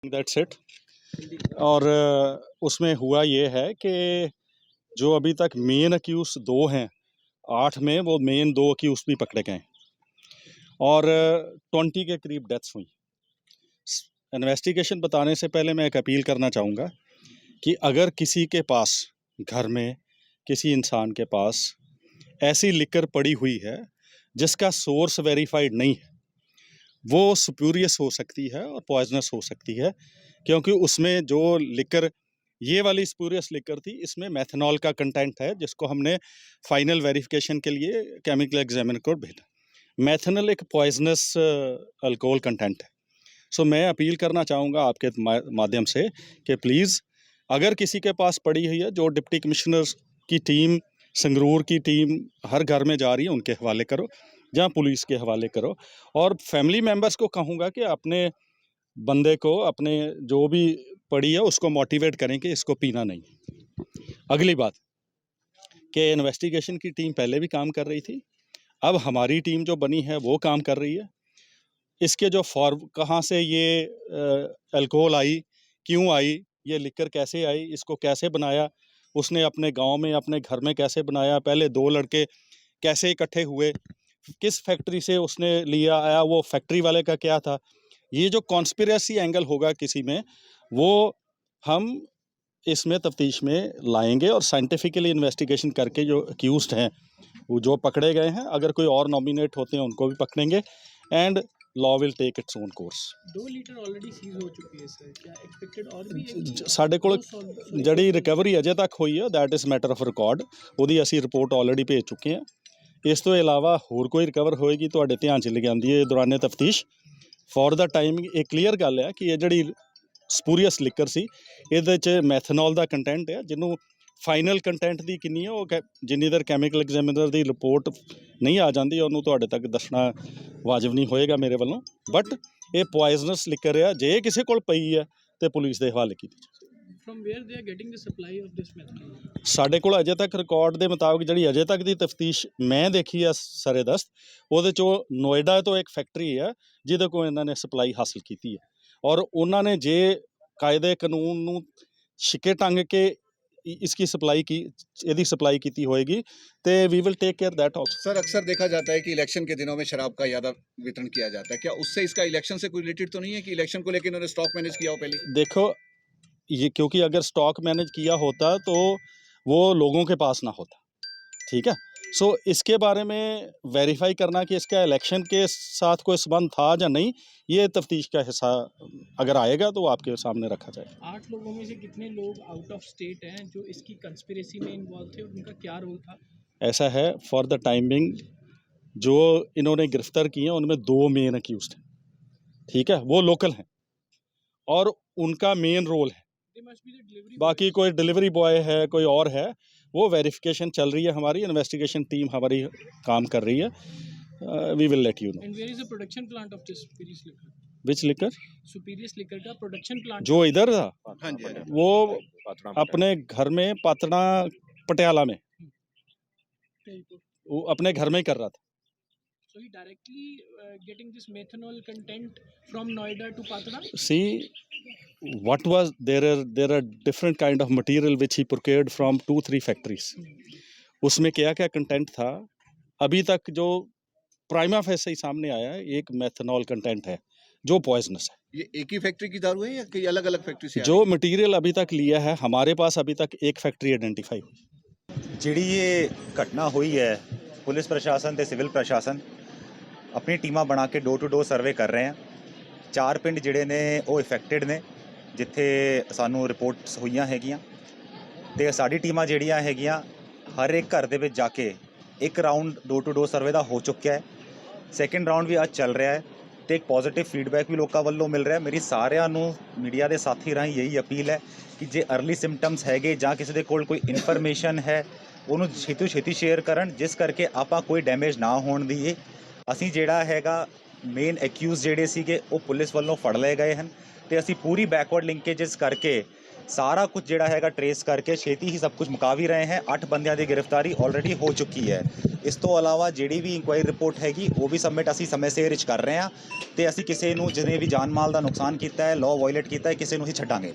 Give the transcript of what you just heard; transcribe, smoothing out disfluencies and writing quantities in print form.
That's it. और उसमें हुआ ये है कि जो अभी तक मेन अक्यूज 2 हैं, 8 में वो मेन 2 अक्यूज भी पकड़े गए और 20 के करीब डेथ्स हुई। इन्वेस्टिगेशन बताने से पहले मैं एक अपील करना चाहूँगा कि अगर किसी के पास घर में किसी इंसान के पास ऐसी लिकर पड़ी हुई है जिसका सोर्स वेरीफाइड नहीं है, वो स्पूरियस हो सकती है और पॉइजनस हो सकती है, क्योंकि उसमें जो लिकर, ये वाली स्पूरियस लिकर थी, इसमें मेथनॉल का कंटेंट है, जिसको हमने फाइनल वेरिफिकेशन के लिए केमिकल एग्जामिनर को भेजा। मेथनॉल एक पॉइजनस अल्कोहल कंटेंट है। सो मैं अपील करना चाहूँगा आपके माध्यम से कि प्लीज़ अगर किसी के पास पड़ी हुई है, जो डिप्टी कमिश्नर की टीम, संगरूर की टीम हर घर में जा रही है, उनके हवाले करो, जहाँ पुलिस के हवाले करो। और फैमिली मेम्बर्स को कहूँगा कि अपने बंदे को, अपने जो भी पड़ी है उसको मोटिवेट करें कि इसको पीना नहीं। अगली बात कि इन्वेस्टिगेशन की टीम पहले भी काम कर रही थी, अब हमारी टीम जो बनी है वो काम कर रही है। इसके जो कहाँ से ये अल्कोहल आई, क्यों आई, ये लिकर कैसे आई, इसको कैसे बनाया, उसने अपने गांव में, अपने घर में कैसे बनाया, पहले 2 लड़के कैसे इकट्ठे हुए, किस फैक्ट्री से उसने लिया आया, वो फैक्ट्री वाले का क्या था, ये जो कॉन्स्पिरेसी एंगल होगा किसी में, वो हम इसमें तफ्तीश में लाएंगे और साइंटिफिकली इन्वेस्टिगेशन करके जो अक्यूज्ड हैं, वो जो पकड़े गए हैं, अगर कोई और नॉमिनेट होते हैं उनको भी पकड़ेंगे and law will take its own course. 2 litre already seize हो चुकी है सर, क्या एक्सपेक्टेड और भी है? ਸਾਡੇ ਕੋਲ ਜਿਹੜੀ ਰਿਕਵਰੀ ਅਜੇ ਤੱਕ ਹੋਈ ਹੈ that is matter of record, ਉਹਦੀ ਅਸੀਂ ਰਿਪੋਰਟ ਆਲਰੇਡੀ ਭੇਜ ਚੁੱਕੇ ਹਾਂ। ਇਸ ਤੋਂ ਇਲਾਵਾ ਹੋਰ ਕੋਈ ਰਿਕਵਰ ਹੋਏਗੀ ਤੁਹਾਡੇ ਧਿਆਨ 'ਚ ਲਿਆਂਦੀ ਹੈ ਦੌਰਾਨੇ ਤਫਤੀਸ਼। ਫॉर द टाइम ਇਹ ਕਲੀਅਰ ਗੱਲ ਹੈ ਕਿ ਇਹ ਜਿਹੜੀ ਸਪੂਰੀਅਸ ਲਿਕਰ ਸੀ, ਇਹਦੇ 'ਚ ਮੈਥਨੋਲ ਦਾ ਕੰਟੈਂਟ ਹੈ, ਜਿਹਨੂੰ ਫਾਈਨਲ ਕੰਟੈਂਟ ਦੀ ਕਿੰਨੀ ਹੈ ਉਹ ਜਿੰਨੀ ਦੇਰ ਕੈਮੀਕਲ ਐਗਜ਼ਾਮੀਨਰ ਦੀ ਰਿਪੋਰਟ ਨਹੀਂ ਆ ਜਾਂਦੀ ਉਹਨੂੰ ਤੁਹਾਡੇ ਤੱਕ ਦੱਸਣਾ ਵਾਜਬ ਨਹੀਂ ਹੋਏਗਾ ਮੇਰੇ ਵੱਲੋਂ। ਬਟ ਇਹ ਪੋਇਜ਼ਨਸ ਲਿਕਰ ਆ, ਜੇ ਕਿਸੇ ਕੋਲ ਪਈ ਹੈ ਤੇ ਪੁਲਿਸ ਦੇ ਹਵਾਲੇ ਕੀਤੀ। From where they are getting the supply of this methanol? ਸਾਡੇ ਕੋਲ ਅਜੇ ਤੱਕ ਰਿਕਾਰਡ ਦੇ ਮੁਤਾਬਕ ਜਿਹੜੀ ਅਜੇ ਤੱਕ ਦੀ ਤਫਤੀਸ਼ ਮੈਂ ਦੇਖੀ ਆ ਸਰੇਦਸਤ, ਉਹਦੇ 'ਚੋਂ ਨੋਇਡਾ ਤੋਂ ਇੱਕ ਫੈਕਟਰੀ ਹੈ ਜਿਹਦੇ ਕੋਲ ਇਹਨਾਂ ਨੇ ਸਪਲਾਈ ਹਾਸਲ ਕੀਤੀ ਹੈ, ਔਰ ਉਹਨਾਂ ਨੇ ਜੇ ਕਾਇਦੇ ਕਾਨੂੰਨ ਨੂੰ ਛਿੱਕੇ ਟੰਗ ਕੇ इसकी सप्लाई की, यदि सप्लाई की होएगी तो we will take care that also. Sir, अक्सर देखा जाता है कि इलेक्शन के दिनों में शराब का ज़्यादा वितरण किया जाता है, क्या उससे इसका इलेक्शन से कोई रिलेटेड तो नहीं है कि इलेक्शन को लेकर इन्होंने स्टॉक मैनेज किया हो पहले? देखो ये, क्योंकि अगर स्टॉक मैनेज किया होता तो वो लोगों के पास ना होता, ठीक है। सो इसके बारे में वेरीफाई करना कि इसका इलेक्शन के साथ कोई संबंध था या नहीं, ये तफ्तीश का हिस्सा अगर आएगा तो आपके सामने रखा जाएगा। 8 लोगों में से कितने लोग आउट ऑफ स्टेट हैं जो इसकी कंस्पिरेसी में इन्वॉल्व थे, उनका क्या रोल था? ऐसा है, फॉर द टाइमिंग जो इन्होंने गिरफ्तार किए हैं उनमें 2 मेन अक्यूज्ड हैं, ठीक है, वो लोकल हैं और उनका मेन रोल है। बाकी कोई डिलीवरी बॉय है, कोई और है, वो वेरिफिकेशन चल रही है, हमारी इन्वेस्टिगेशन टीम हमारी काम कर रही है। We will let you know. And where is the production plant of this spurious liquor? Which liquor? Spurious liquor का प्रोडक्शन प्लांट जो इधर था, हाँ जी, वो अपने घर में पातना पटियाला में, वो अपने घर में ही कर रहा था। So he directly getting this methanol content from Noida to Patna? See, what was there are different kind of material which he procured from 2-3 factories. उसमें क्या क्या कंटेंट था, अभी तक जो प्राइमा फेसी सामने आया है, एक मेथनॉल कंटेंट है जो पॉइजनस है। ये एक ही फैक्ट्री की दारू है या कई अलग अलग फैक्ट्री से? जो मटेरियल अभी तक लिया है हमारे पास, अभी तक एक फैक्ट्री आइडेंटिफाई हुई। ਜਿਹੜੀ ਇਹ ਘਟਨਾ ਹੋਈ ਹੈ, ਪੁਲਿਸ ਪ੍ਰਸ਼ਾਸਨ ਤੇ ਸਿਵਲ ਪ੍ਰਸ਼ਾਸਨ ਆਪਣੀ ਟੀਮਾਂ ਬਣਾ ਕੇ ਡੋਰ ਟੂ ਡੋਰ ਸਰਵੇ ਕਰ ਰਹੇ ਆ। 4 ਪਿੰਡ ਜਿਹੜੇ ਨੇ ਉਹ ਇਫੈਕਟਡ ਨੇ, ਜਿੱਥੇ ਸਾਨੂੰ ਰਿਪੋਰਟਸ ਹੋਈਆਂ ਹੈਗੀਆਂ, ਤੇ ਸਾਡੀ ਟੀਮਾਂ ਜਿਹੜੀਆਂ ਹੈਗੀਆਂ ਹਰ ਇੱਕ ਘਰ ਦੇ ਵਿੱਚ ਜਾ ਕੇ ਇੱਕ round door to door survey ਦਾ ਹੋ ਚੁੱਕਿਆ ਹੈ। ਸੈਕੰਡ ਰਾਊਂਡ ਵੀ ਅੱਜ ਚੱਲ ਰਿਹਾ ਹੈ ਤੇ ਇੱਕ ਪੋਜ਼ਿਟਿਵ ਫੀਡਬੈਕ ਵੀ ਲੋਕਾਂ ਵੱਲੋਂ ਮਿਲ ਰਿਹਾ। ਮੇਰੀ ਸਾਰਿਆਂ ਨੂੰ ਮੀਡੀਆ ਦੇ ਸਾਥੀ ਰਾਹੀਂ ਇਹੀ ਅਪੀਲ ਹੈ ਕਿ ਜੇ अर्ਲੀ ਸਿੰਪਟਮਸ ਹੈਗੇ ਜਾਂ ਕਿਸੇ ਦੇ ਕੋਲ ਕੋਈ ਇਨਫੋਰਮੇਸ਼ਨ ਹੈ, ਉਹਨੂੰ ਛੇਤੀ ਤੋਂ ਛੇਤੀ ਸ਼ੇਅਰ ਕਰਨ, ਜਿਸ ਕਰਕੇ ਆਪਾਂ ਕੋਈ ਡੈਮੇਜ ਨਾ ਹੋਣ ਦੀਏ। ਅਸੀਂ ਜਿਹੜਾ ਹੈਗਾ ਮੇਨ ਐਕਿਊਜ਼ ਜਿਹੜੇ ਸੀਗੇ ਉਹ ਪੁਲਿਸ ਵੱਲੋਂ ਫੜ ਲਏ ਗਏ ਹਨ ਤੇ ਅਸੀਂ ਪੂਰੀ ਬੈਕਵਰਡ ਲਿੰਕੇजेस ਕਰਕੇ ਸਾਰਾ ਕੁਝ ਜਿਹੜਾ ਹੈਗਾ ਟਰੇਸ ਕਰਕੇ ਛੇਤੀ ਹੀ ਸਭ ਕੁਝ ਮੁਕਾ ਵੀ ਰਹੇ हैं। 8 ਬੰਦਿਆਂ ਦੀ ਗ੍ਰਿਫਤਾਰੀ ਆਲਰੇਡੀ ਹੋ ਚੁੱਕੀ ਹੈ। ਇਸ ਤੋਂ ਇਲਾਵਾ ਜਿਹੜੀ ਵੀ ਇਨਕੁਆਇਰੀ ਰਿਪੋਰਟ ਹੈਗੀ ਉਹ ਵੀ ਸਬਮਿਟ ਅਸੀਂ ਸਮੇਂ ਸਿਰ ਵਿੱਚ ਕਰ ਰਹੇ ਹਾਂ ਤੇ ਅਸੀਂ ਕਿਸੇ ਨੂੰ ਜਿਹਨੇ ਵੀ ਜਾਨ ਮਾਲ ਦਾ ਨੁਕਸਾਨ ਕੀਤਾ ਹੈ, ਲਾਅ ਵਾਇਲੇਟ ਕੀਤਾ ਹੈ, ਕਿਸੇ ਨੂੰ ਹੀ ਛੱਡਾਂਗੇ।